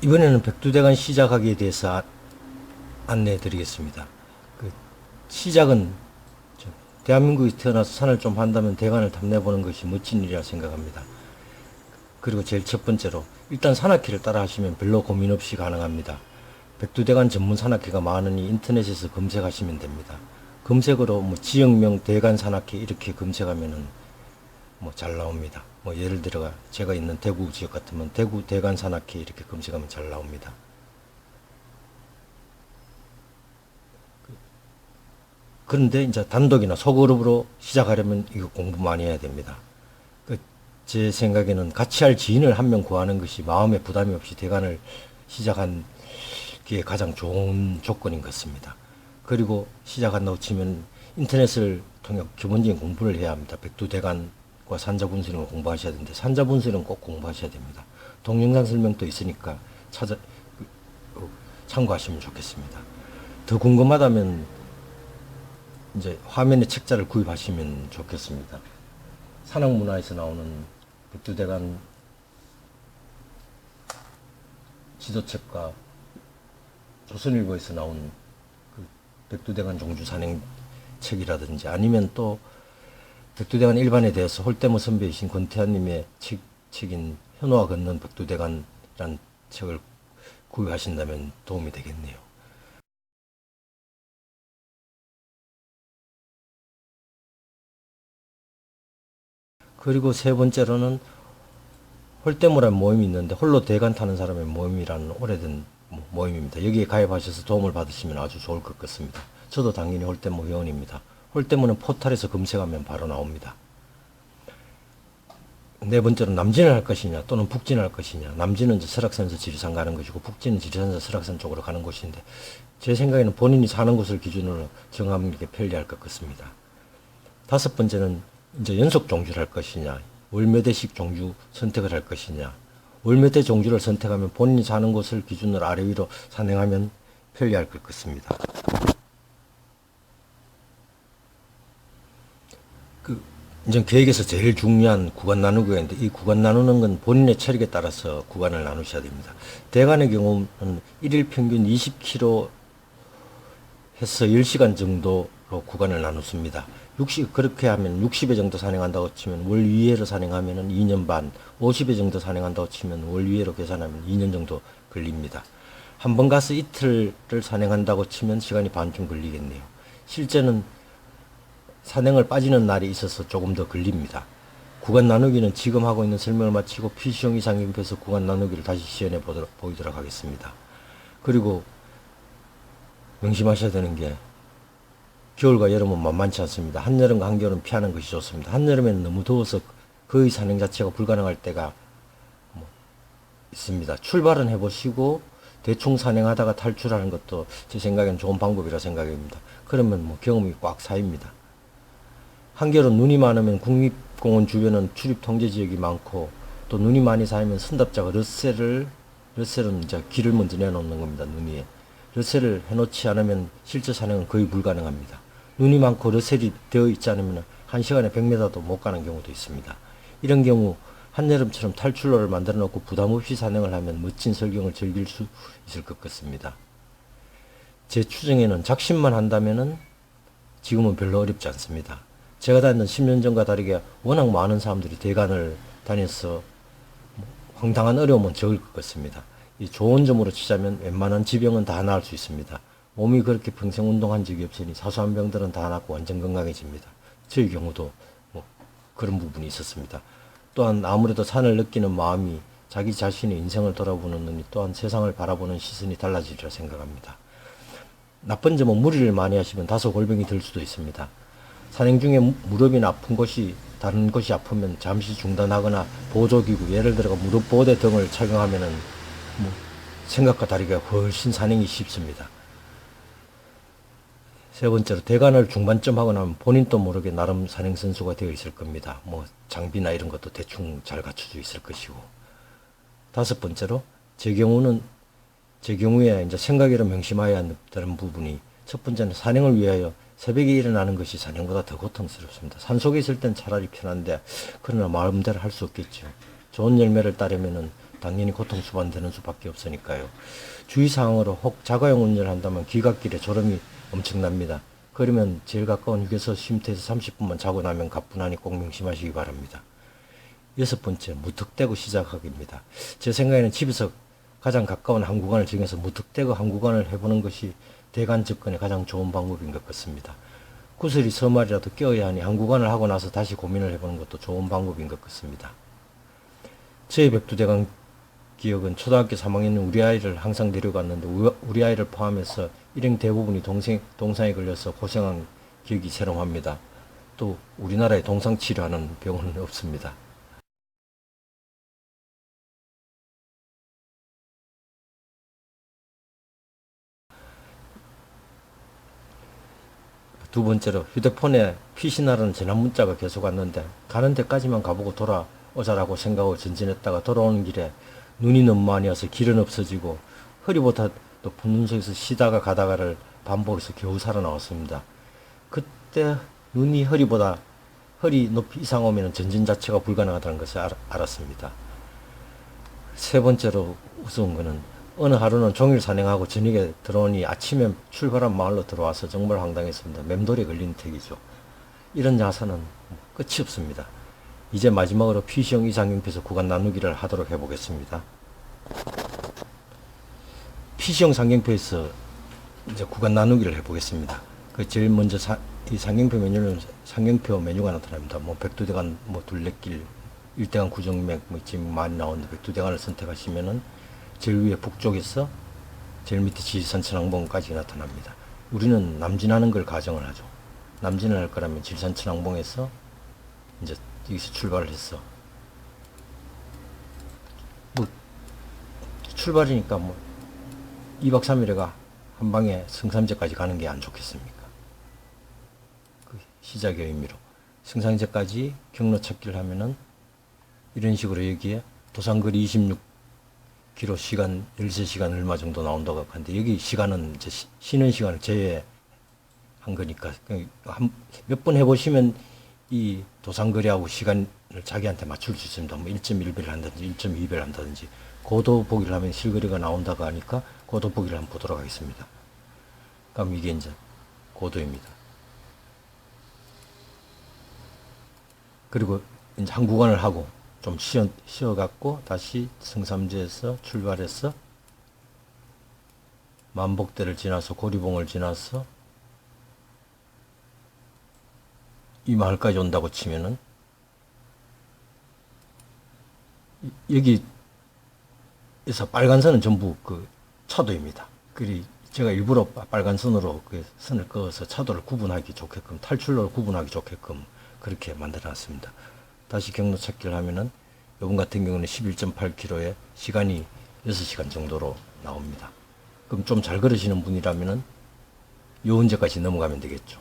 이번에는 백두대간 시작하기에 대해서 안내해 드리겠습니다. 그 시작은 대한민국에 태어나서 산을 좀 한다면 대간을 탐내보는 것이 멋진 일이라 생각합니다. 그리고 제일 첫 번째로 일단 산악회를 따라 하시면 별로 고민 없이 가능합니다. 백두대간 전문 산악회가 많으니 인터넷에서 검색하시면 됩니다. 검색어로 뭐 지역명 대간 산악회 이렇게 검색하면은 뭐 잘 나옵니다. 뭐 예를 들어 제가 있는 대구 지역 같으면 대구 대간 산악회 이렇게 검색하면 잘 나옵니다. 그런데 이제 단독이나 소그룹으로 시작하려면 이거 공부 많이 해야 됩니다. 제 생각에는 같이 할 지인을 한 명 구하는 것이 마음에 부담이 없이 대관을 시작한 게 가장 좋은 조건인 것 같습니다. 그리고 시작한다고 치면 인터넷을 통해 기본적인 공부를 해야 합니다. 백두대간과 산자분수령을 공부하셔야 되는데 산자분수령 꼭 공부하셔야 됩니다. 동영상 설명도 있으니까 참고하시면 좋겠습니다. 더 궁금하다면 이제 화면에 책자를 구입하시면 좋겠습니다. 산악문화에서 나오는 백두대간 지도책과 조선일보에서 나온 그 백두대간 종주 산행 책이라든지 아니면 또 백두대간 일반에 대해서 홀대모 선배이신 권태환님의 책인 현호와 걷는 백두대간이라는 책을 구입하신다면 도움이 되겠네요. 그리고 세 번째로는 홀대모라는 모임이 있는데 홀로 대간 타는 사람의 모임이라는 오래된 모임입니다. 여기에 가입하셔서 도움을 받으시면 아주 좋을 것 같습니다. 저도 당연히 홀대모 회원입니다. 홀대모는 포털에서 검색하면 바로 나옵니다. 네 번째로 남진을 할 것이냐 또는 북진을 할 것이냐. 남진은 이제 설악산에서 지리산 가는 것이고 북진은 지리산에서 설악산 쪽으로 가는 곳인데 제 생각에는 본인이 사는 곳을 기준으로 정하는 게 편리할 것 같습니다. 다섯 번째는 이제 연속 종주를 할 것이냐, 월 몇 회씩 종주 선택을 할 것이냐. 월 몇 회 종주를 선택하면 본인이 사는 곳을 기준으로 아래 위로 산행하면 편리할 것 같습니다. 이제 계획에서 제일 중요한 구간 나누기가 있는데 이 구간 나누는 건 본인의 체력에 따라서 구간을 나누셔야 됩니다. 대간의 경우는 일일 평균 20km 해서 10시간 정도로 구간을 나누습니다. 그렇게 하면 60회 정도 산행한다고 치면 월 2회로 산행하면 2년 반, 50회 정도 산행한다고 치면 월 2회로 계산하면 2년 정도 걸립니다. 한 번 가서 이틀을 산행한다고 치면 시간이 반쯤 걸리겠네요. 실제는 산행을 빠지는 날이 있어서 조금 더 걸립니다. 구간 나누기는 지금 하고 있는 설명을 마치고 PC용 이상경표에서 구간 나누기를 다시 시연해 보이도록 하겠습니다. 그리고 명심하셔야 되는 게 겨울과 여름은 만만치 않습니다. 한여름과 한겨울은 피하는 것이 좋습니다. 한여름에는 너무 더워서 거의 산행 자체가 불가능할 때가 있습니다. 출발은 해보시고 대충 산행하다가 탈출하는 것도 제 생각에는 좋은 방법이라 생각합니다. 그러면 경험이 꽉 쌓입니다. 한겨울은 눈이 많으면 국립공원 주변은 출입 통제 지역이 많고 또 눈이 많이 쌓이면 선답자가 러셀은 이제 길을 먼저 내놓는 겁니다. 눈 위에. 러셀을 해놓지 않으면 실제 산행은 거의 불가능합니다. 눈이 많고 러셀이 되어 있지 않으면 1시간에 100m도 못 가는 경우도 있습니다. 이런 경우 한여름처럼 탈출로를 만들어 놓고 부담 없이 산행을 하면 멋진 설경을 즐길 수 있을 것 같습니다. 제 추정에는 작심만 한다면은 지금은 별로 어렵지 않습니다. 제가 다녔던 10년 전과 다르게 워낙 많은 사람들이 대간을 다녀서 황당한 어려움은 적을 것 같습니다. 이 좋은 점으로 치자면 웬만한 지병은 다 나을 수 있습니다. 몸이 그렇게 평생 운동한 적이 없으니 사소한 병들은 다 낫고 완전 건강해집니다. 저의 경우도 그런 부분이 있었습니다. 또한 아무래도 산을 느끼는 마음이 자기 자신의 인생을 돌아보는 눈이 또한 세상을 바라보는 시선이 달라지리라 생각합니다. 나쁜 점은 무리를 많이 하시면 다소 골병이 들 수도 있습니다. 산행 중에 무릎이나 아픈 곳이 다른 곳이 아프면 잠시 중단하거나 보조기구 예를 들어 무릎 보호대 등을 착용하면은 생각과 다르게 훨씬 산행이 쉽습니다. 세 번째로 대관을 중반점 하고 나면 본인도 모르게 나름 산행 선수가 되어 있을 겁니다. 장비나 이런 것도 대충 잘 갖춰져 있을 것이고. 다섯 번째로 제 경우에 이제 생각으로 명심해야 하는 부분이 첫 번째는 산행을 위하여 새벽에 일어나는 것이 산행보다 더 고통스럽습니다. 산속에 있을 땐 차라리 편한데 그러나 마음대로 할 수 없겠죠. 좋은 열매를 따려면은 당연히 고통수반되는 수밖에 없으니까요. 주의사항으로 혹 자가용 운전을 한다면 귀갓길에 졸음이 엄청납니다. 그러면 제일 가까운 휴게소 쉼터에서 30분만 자고 나면 가뿐하니 꼭 명심하시기 바랍니다. 6번째, 무턱대고 시작하기입니다. 제 생각에는 집에서 가장 가까운 한 구간을 정해서 무턱대고 한 구간을 해보는 것이 대관 접근의 가장 좋은 방법인 것 같습니다. 구슬이 서말이라도 껴야 하니 한 구간을 하고 나서 다시 고민을 해보는 것도 좋은 방법인 것 같습니다. 저의 백두대간 기억은 초등학교 3학년 우리 아이를 항상 데려갔는데 우리 아이를 포함해서 일행 대부분이 동상에 걸려서 고생한 기억이 새록합니다. 또 우리나라에 동상 치료하는 병원은 없습니다. 두 번째로 휴대폰에 피신하라는 전화 문자가 계속 왔는데 가는 데까지만 가보고 돌아오자라고 생각하고 전진했다가 돌아오는 길에 눈이 너무 많이 와서 길은 없어지고 허리보다 높은 눈 속에서 쉬다가 가다가를 반복해서 겨우 살아나왔습니다. 그때 눈이 허리 높이 이상 오면 전진 자체가 불가능하다는 것을 알았습니다. 세 번째로 우스운 것은 어느 하루는 종일 산행하고 저녁에 들어오니 아침에 출발한 마을로 들어와서 정말 황당했습니다. 맴돌이에 걸린 택이죠. 이런 야사는 끝이 없습니다. 이제 마지막으로 PC형 이상형표에서 구간 나누기를 하도록 해보겠습니다. PC형 상경표에서 이제 구간 나누기를 해보겠습니다. 그 제일 먼저 이 상경표 메뉴는 상경표 메뉴가 나타납니다. 뭐 백두대간, 뭐 둘레길, 일대간 구정맥, 뭐 지금 많이 나오는데 백두대간을 선택하시면은 제일 위에 북쪽에서 제일 밑에 지리산천왕봉까지 나타납니다. 우리는 남진하는 걸 가정을 하죠. 남진을 할 거라면 지리산천왕봉에서 이제 여기서 출발을 했어. 뭐 출발이니까 뭐 2박 3일에가 한 방에 성삼재까지 가는 게 안 좋겠습니까? 그 시작의 의미로 성삼재까지 경로 찾기를 하면은 이런 식으로 여기에 도산거리 26km 시간 13시간 얼마 정도 나온다고 하는데 여기 시간은 이제 쉬는 시간을 제외한 거니까 몇 번 해보시면 이 도산거리하고 시간을 자기한테 맞출 수 있습니다. 뭐 1.1배를 한다든지 1.2배를 한다든지 고도 보기를 하면 실거리가 나온다고 하니까 고도 보기를 한번 보도록 하겠습니다. 그럼 이게 이제 고도입니다. 그리고 이제 한 구간을 하고 좀 쉬어갖고 다시 성삼재에서 출발해서 만복대를 지나서 고리봉을 지나서 이 마을까지 온다고 치면은 여기에서 빨간 선은 전부 그 차도입니다. 그리 제가 일부러 빨간 선으로 그 선을 그어서 차도를 구분하기 좋게끔 탈출로를 구분하기 좋게끔 그렇게 만들어 놨습니다. 다시 경로 찾기를 하면은 이번 같은 경우는 11.8km에 시간이 6시간 정도로 나옵니다. 그럼 좀 잘 걸으시는 분이라면은 요은제까지 넘어가면 되겠죠.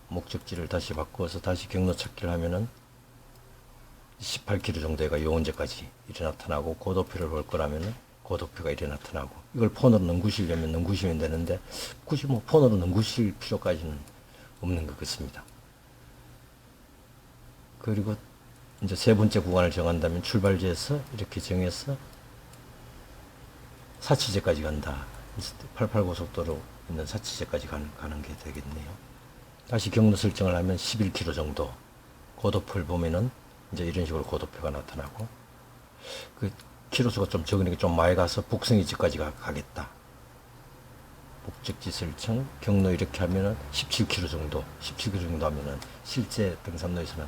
목적지를 다시 바꾸어서 다시 경로 찾기를 하면은 18km 정도가 요은제까지 이래 나타나고 고도표를 볼 거라면은 고도표가 이래 나타나고 이걸 폰으로 넘구시려면 넘구시면 되는데 굳이 뭐 폰으로 넘구실 필요까지는 없는 것 같습니다. 그리고 이제 세 번째 구간을 정한다면 출발지에서 이렇게 정해서 사치제까지 간다. 88고속도로 있는 사치제까지 가는 게 되겠네요. 다시 경로 설정을 하면 11km 정도 고도표를 보면은 이제 이런 식으로 고도표가 나타나고 그 키로수가 좀 적으니까 좀 많이 가서 북성이지까지 가겠다. 목적지 설정 경로 이렇게 하면은 17km 정도 하면은 실제 등산로에서는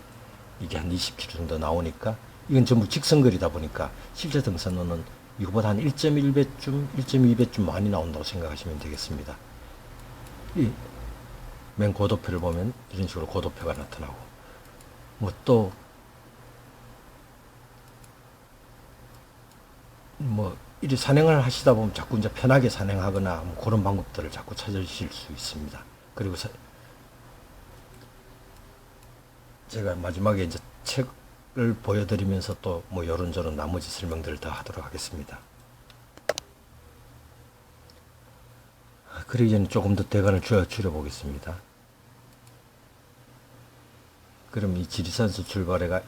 이게 한 20km 정도 나오니까 이건 전부 직선거리다 보니까 실제 등산로는 이거보다 한 1.1배쯤 1.2배쯤 많이 나온다고 생각하시면 되겠습니다. 이 맨 고도표를 보면 이런 식으로 고도표가 나타나고 이리 산행을 하시다 보면 자꾸 이제 편하게 산행하거나 뭐 그런 방법들을 자꾸 찾으실 수 있습니다. 그리고 제가 마지막에 이제 책을 보여드리면서 또 뭐 요런저런 나머지 설명들을 다 하도록 하겠습니다. 그러기 전에 조금 더 대관을 줄여보겠습니다. 그럼 이 지리산에서 출발해가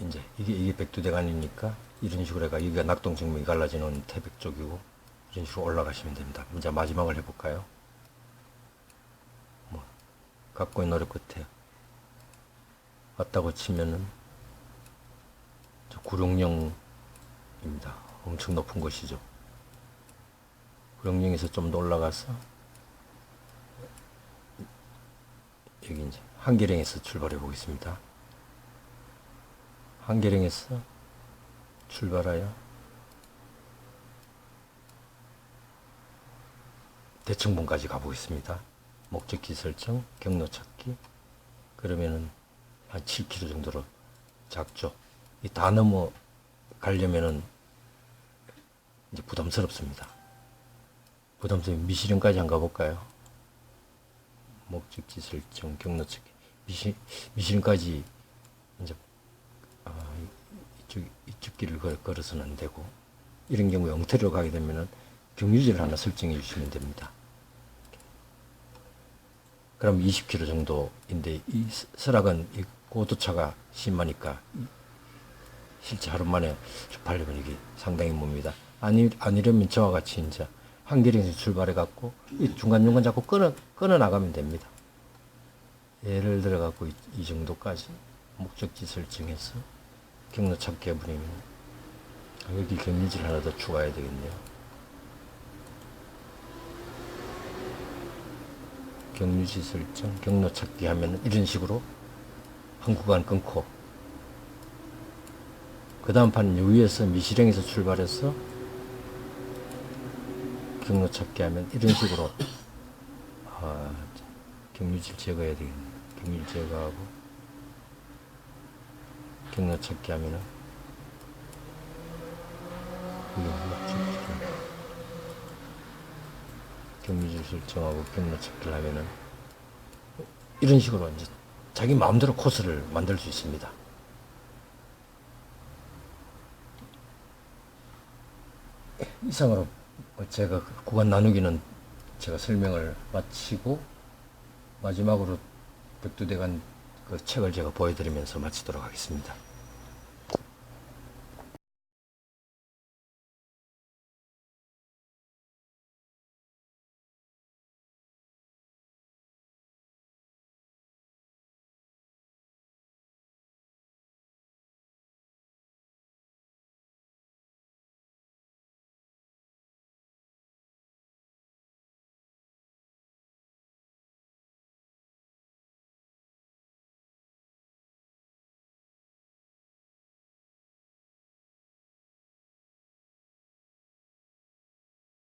이제 이게 백두대간이니까 이런 식으로 해가 여기가 낙동정맥이 갈라지는 태백 쪽이고 이런 식으로 올라가시면 됩니다. 이제 마지막을 해볼까요? 뭐 갖고 있는 노력 끝에 왔다고 치면은 저 구룡령입니다. 엄청 높은 곳이죠. 구룡령에서 좀 더 올라가서 여기 이제 한계령에서 출발해 보겠습니다. 한계령에서 출발하여 대청봉까지 가보겠습니다. 목적지 설정, 경로 찾기. 그러면은 한 7km 정도로 작죠. 이 다 넘어가려면은 이제 부담스럽습니다. 부담스러운 미시령까지 한번 가볼까요? 목적지 설정, 경로 찾기. 미시령까지 이제 이쪽 길을 걸어서는 안 되고, 이런 경우에 엉터리로 가게 되면은 경유지를 하나 설정해 주시면 됩니다. 그럼 20km 정도인데, 이 설악은 이 고도차가 심하니까 실제 하루 만에 접하려면 이게 상당히 멉니다. 아니려면 저와 같이 이제 한계령에서 출발해 갖고 이 중간중간 자꾸 끊어 나가면 됩니다. 예를 들어 갖고 이 정도까지 목적지 설정해서 경로 찾기 해버리면, 여기 경유지를 하나 더 추가해야 되겠네요. 경유지 설정, 경로 찾기 하면 이런 식으로 한 구간 끊고, 그 다음 판 여기에서 미시령에서 출발해서 경로 찾기 하면 이런 식으로 경유지를 제거해야 되겠네요. 경유지 제거하고 경로 찾기 하면은 경유지를 설정하고 경로 찾기를 하면은 이런 식으로 이제 자기 마음대로 코스를 만들 수 있습니다. 이상으로 제가 구간 나누기는 제가 설명을 마치고, 마지막으로 백두대간 그 책을 제가 보여드리면서 마치도록 하겠습니다.